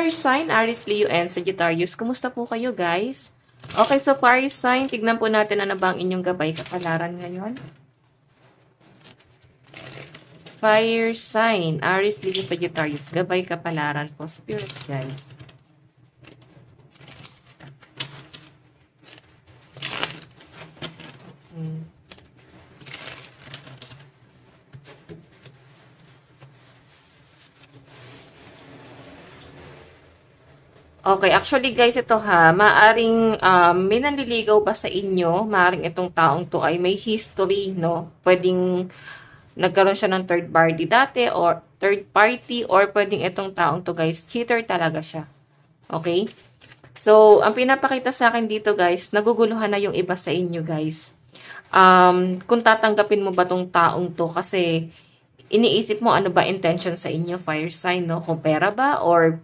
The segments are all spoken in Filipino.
Fire sign, Aries, Leo, and Sagittarius. Kumusta po kayo, guys? Okay, so fire sign, tignan po natin ano ba ang inyong gabay kapalaran ngayon. Fire sign, Aries, Leo, Sagittarius. Gabay kapalaran po, Spirit Guide. Okay, actually guys, ito ha, maaring may nanliligaw ba sa inyo? Maaring itong taong to ay may history, no? Pwedeng nagkaroon siya ng third party dati or pwedeng itong taong to guys, cheater talaga siya. Okay? So, ang pinapakita sa akin dito guys, naguguluhan na yung iba sa inyo guys. Kung tatanggapin mo ba tong taong to kasi iniisip mo ano ba intention sa inyo, fire sign, no? Kung pera ba or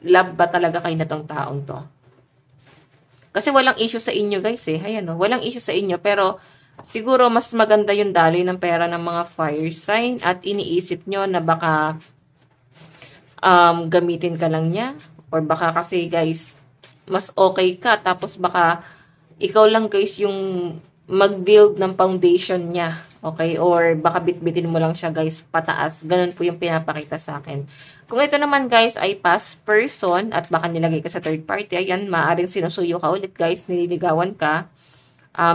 love ba talaga kayo na tong taong to? Kasi walang issue sa inyo guys eh. Ayan no, walang issue sa inyo pero siguro mas maganda yung daloy ng pera ng mga fire sign at iniisip nyo na baka gamitin ka lang niya or baka kasi guys mas okay ka tapos baka ikaw lang guys yung mag-build ng foundation niya. Okay? Or baka bitbitin mo lang siya guys pataas. Ganun po yung pinapakita sa akin. Kung ito naman guys ay past person at baka nilagay ka sa third party, ayan, maaaring sinusuyo ka ulit guys, nililigawan ka.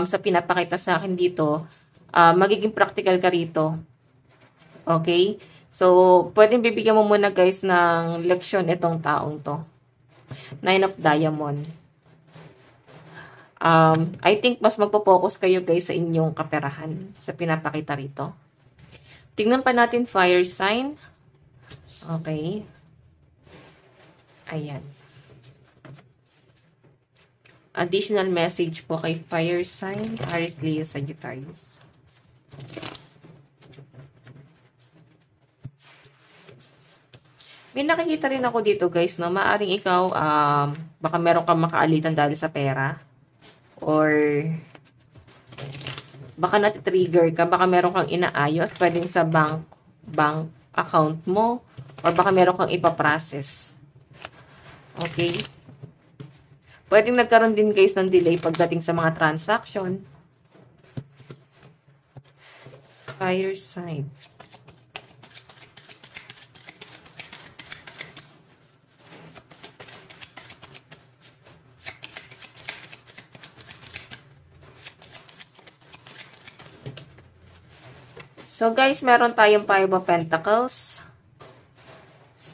Sa pinapakita sa akin dito, magiging practical ka rito. Okay? So, pwedeng bibigyan mo muna guys ng leksyon itong taong to. Nine of Diamond. I think mas magpo-focus kayo guys sa inyong kaperahan sa pinapakita rito. Tingnan pa natin fire sign. Okay. Ayan. Additional message po kay fire sign, Aries, Leo, Sagittarius. May nakikita rin ako dito guys, no? Maaring ikaw, baka meron kang makaalitan dahil sa pera. Or baka nati-trigger ka, baka meron kang inaayos, pwedeng sa bank account mo, or baka meron kang ipaprocess. Okay? Pwedeng nagkaroon din guys ng delay pagdating sa mga transaction. Fire sign. So guys, meron tayong 5 of Pentacles,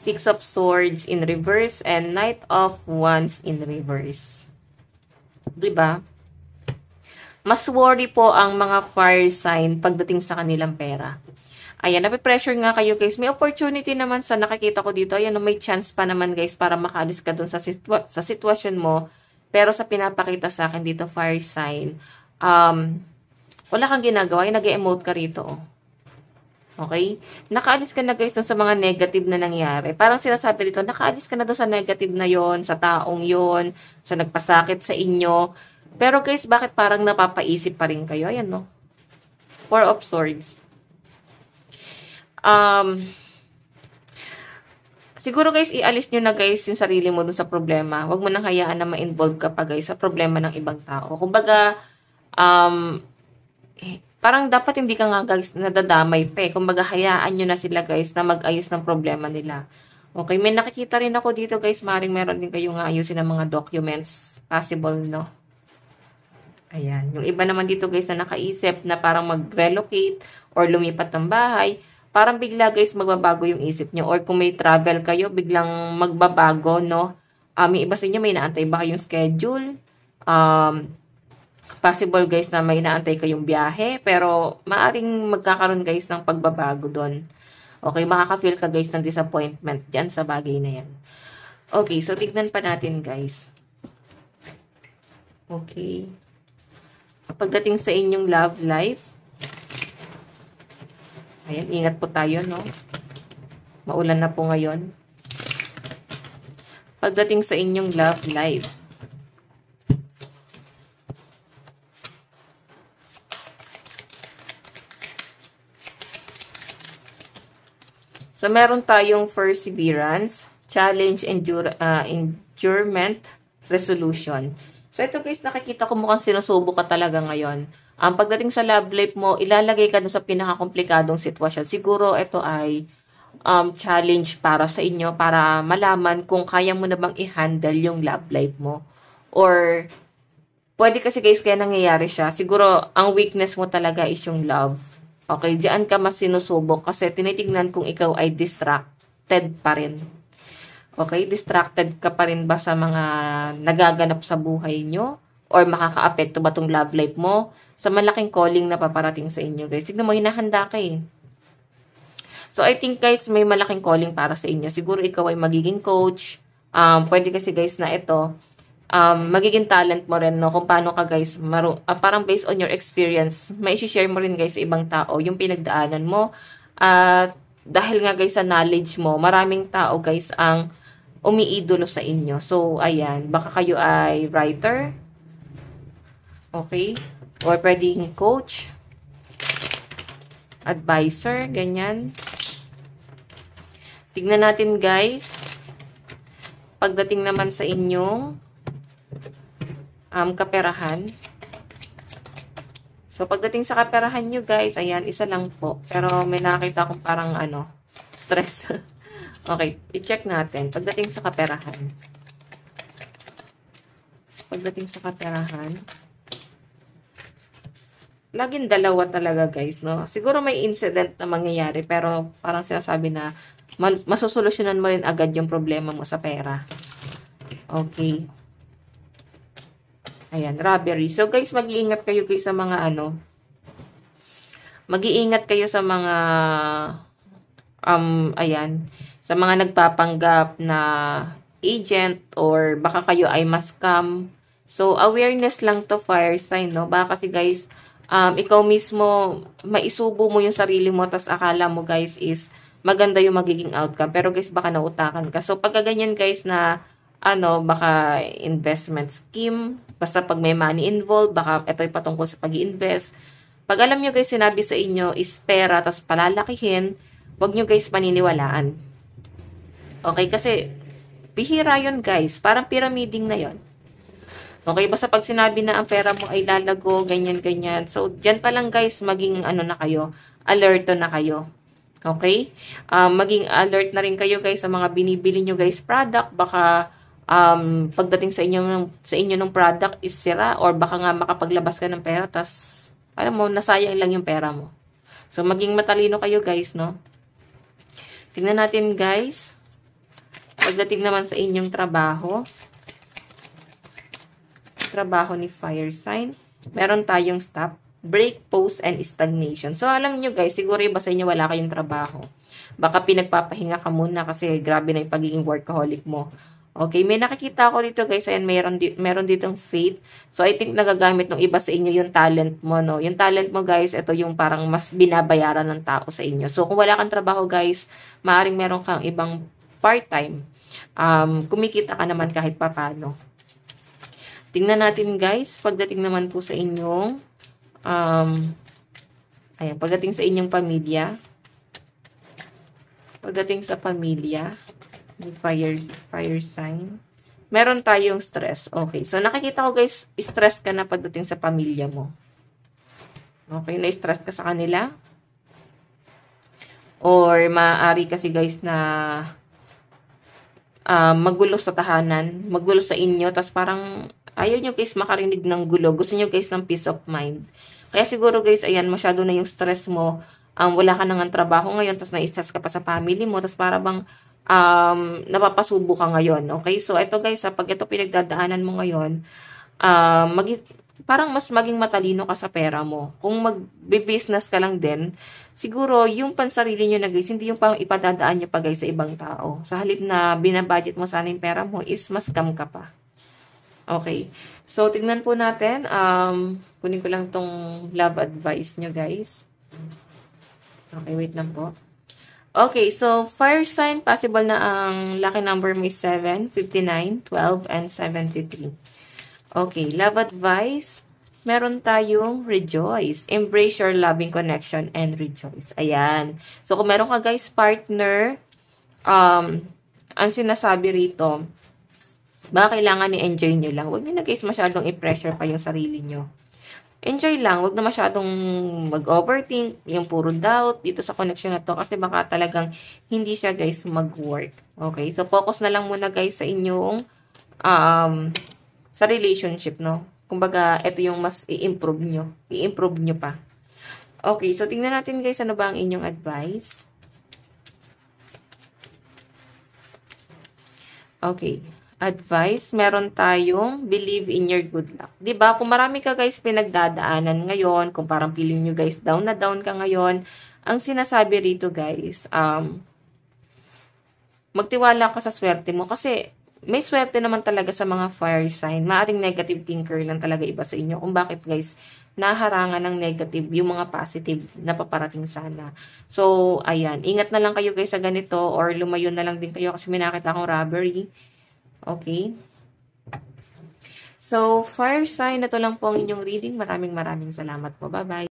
6 of Swords in reverse, and Knight of Wands in reverse. Diba? Mas worry po ang mga fire sign pagdating sa kanilang pera. Ayan, napipressure nga kayo guys. May opportunity naman sa nakikita ko dito. Ayan, may chance pa naman guys para makaalis ka dun sa sitwasyon mo. Pero sa pinapakita sa akin dito, fire sign, wala kang ginagawa. Yung nag-emote ka rito, oh. Okay? Nakaalis ka na guys dun sa mga negative na nangyari. Parang sinasabi dito, nakaalis ka na dun sa negative na yon, sa taong yon, sa nagpasakit sa inyo. Pero guys, bakit parang napapaisip pa rin kayo? Ayan, no? Four of Swords. Siguro guys, ialis nyo na guys yung sarili mo dun sa problema. Huwag mo nang hayaan na ma-involve ka pa guys sa problema ng ibang tao. Kumbaga, parang dapat hindi ka nga guys nadadamay pa eh. Kumbaga, hayaan nyo na sila guys na mag-ayos ng problema nila. Okay, may nakikita rin ako dito guys. Maring meron din kayong ayusin ng mga documents. Possible, no? Ayan. Yung iba naman dito guys na nakaisip na parang mag-relocate or lumipat ng bahay. Parang bigla guys magbabago yung isip nyo. Or kung may travel kayo, biglang magbabago, no? Yung iba sa inyo may naantay ba kayong schedule? Possible guys na may naantay kayong biyahe, pero maaring magkakaroon guys ng pagbabago doon. Okay, makaka-feel ka guys ng disappointment dyan sa bagay na yan. Okay, so tignan pa natin guys. Okay. Pagdating sa inyong love life, ayan, ingat po tayo, no? Maulan na po ngayon. Pagdating sa inyong love life, so, meron tayong perseverance, challenge, endurement, resolution. So, ito guys, nakikita ko mukhang sinusubo ka talaga ngayon. Pagdating sa love life mo, ilalagay ka dun sa pinakakomplikadong sitwasyon. Siguro, ito ay challenge para sa inyo para malaman kung kaya mo na bang i-handle yung love life mo. Or, pwede kasi guys, kaya nangyayari siya. Siguro, ang weakness mo talaga is yung love. Okay, diyan ka mas sinusubok kasi tinitignan kung ikaw ay distracted pa rin. Okay, distracted ka pa rin ba sa mga nagaganap sa buhay nyo? Or makaka-apekto ba tong love life mo sa malaking calling na paparating sa inyo, guys? Tignan mo, hinahanda ka eh. So, I think, guys, may malaking calling para sa inyo. Siguro, ikaw ay magiging coach. Pwede kasi, guys, na ito, magiging talent mo rin, no? Kung paano ka, guys, parang based on your experience, may isi-share mo rin, guys, sa ibang tao, yung pinagdaanan mo. Dahil nga, guys, sa knowledge mo, maraming tao, guys, ang umiidolo sa inyo. So, ayan, baka kayo ay writer. Okay? Or pwedeng coach, advisor, ganyan. Tignan natin, guys. Pagdating naman sa inyong kaperahan. So, pagdating sa kaperahan nyo, guys, ayan, isa lang po. Pero may nakakita akong parang, stress. Okay, i-check natin. Pagdating sa kaperahan. Pagdating sa kaperahan. Laging dalawa talaga, guys, no? Siguro may incident na mangyayari, pero parang sinasabi na masusolusyonan mo rin agad yung problema mo sa pera. Okay. Ayan, robbery. So, guys, mag-iingat kayo guys sa mga mag-iingat kayo sa mga ayan, sa mga nagpapanggap na agent or baka kayo ay ma-scam. So, awareness lang to, fire sign, no? Baka kasi, guys, ikaw mismo, maisubo mo yung sarili mo, tas akala mo, guys, is maganda yung magiging outcome. Pero, guys, baka nautakan ka. So, pagka ganyan, guys, na, baka investment scheme, basta pag may money involved, baka ito'y patungkol sa pag-i-invest. Pag alam nyo, guys, sinabi sa inyo is pera, tas palalakihin, wag nyo, guys, paniniwalaan. Okay, kasi bihira yun, guys. Parang pyramiding na yun. Okay, basta pag sinabi na ang pera mo ay lalago, ganyan-ganyan. So, dyan pa lang, guys, maging na kayo, alerto na kayo. Okay? Maging alert na rin kayo, guys, sa mga binibili nyo, guys, product. Baka pagdating sa inyo ng product is sira or baka nga makapaglabas ka ng pera tas alam mo, nasayang lang yung pera mo. So, maging matalino kayo, guys, no? Tingnan natin, guys. Pagdating naman sa inyong trabaho ni fire sign, meron tayong stop, break, pause, and stagnation. So, alam nyo, guys, siguro iba sa inyo wala kayong trabaho. Baka pinagpapahinga ka muna kasi grabe na yung pagiging workaholic mo. Okay, may nakikita ako dito, guys, ayan, meron ditong faith. So, I think nagagamit ng iba sa inyo yung talent mo, no? Yung talent mo, guys, ito yung parang mas binabayaran ng tao sa inyo. So, kung wala kang trabaho, guys, maaaring meron kang ibang part-time. Kumikita ka naman kahit papano. Tingnan natin, guys, pagdating naman po sa inyong ayan, pagdating sa inyong pamilya. Pagdating sa pamilya, fire sign. Meron tayong stress. Okay. So, nakikita ko, guys, stress ka na pagdating sa pamilya mo. Okay, na-stress ka sa kanila. Or, maaari kasi, guys, na magulo sa tahanan, magulo sa inyo, tas parang ayaw nyo, guys, makarinig ng gulo. Gusto nyo, guys, ng peace of mind. Kaya siguro, guys, ayan, masyado na yung stress mo. Wala ka nang trabaho ngayon, tas na-stress ka pa sa family mo, tas para bang napapasubo ka ngayon. Okay? So, ito, guys, pag ito pinagdadaanan mo ngayon, parang mas maging matalino ka sa pera mo. Kung mag-business ka lang din, siguro, yung pansarili nyo na, guys, hindi yung pang ipadadaan nyo pa, guys, sa ibang tao. Sa halip na binabudget mo sana yung pera mo, is mas scam ka pa. Okay. So, tignan po natin. Kunin ko lang tong love advice nyo, guys. Okay, wait lang po. Okay, so fire sign, possible na ang lucky number mo is 7, 59, 12, and 73. Okay, love advice. Meron tayong rejoice. Embrace your loving connection and rejoice. Ayan. So, kung meron ka, guys, partner, ang sinasabi rito, baka kailangan i-enjoy nyo lang. Huwag nyo na guys masyadong i-pressure pa yung sarili nyo. Enjoy lang. Huwag na masyadong mag-overthink. Yung puro doubt dito sa connection na to. Kasi baka talagang hindi siya guys mag-work. Okay? So, focus na lang muna guys sa inyong sa relationship, no? Kumbaga, ito yung mas i-improve nyo. I-improve nyo pa. Okay. So, tingnan natin guys ano ba ang inyong advice. Okay. Advice, meron tayong believe in your good luck. 'Di ba? Kung marami ka guys pinagdadaanan ngayon, kung parang feeling nyo guys down na down ka ngayon, ang sinasabi rito guys, magtiwala ka sa swerte mo kasi may swerte naman talaga sa mga fire sign. Maaring negative thinker lang talaga iba sa inyo. Kung bakit guys, naharangan ng negative yung mga positive na paparating sana. So, ayan. Ingat na lang kayo guys sa ganito or lumayo na lang din kayo kasi may nakita akong robbery. Okay? So, fire sign, na to lang po ang inyong reading. Maraming salamat po. Bye-bye.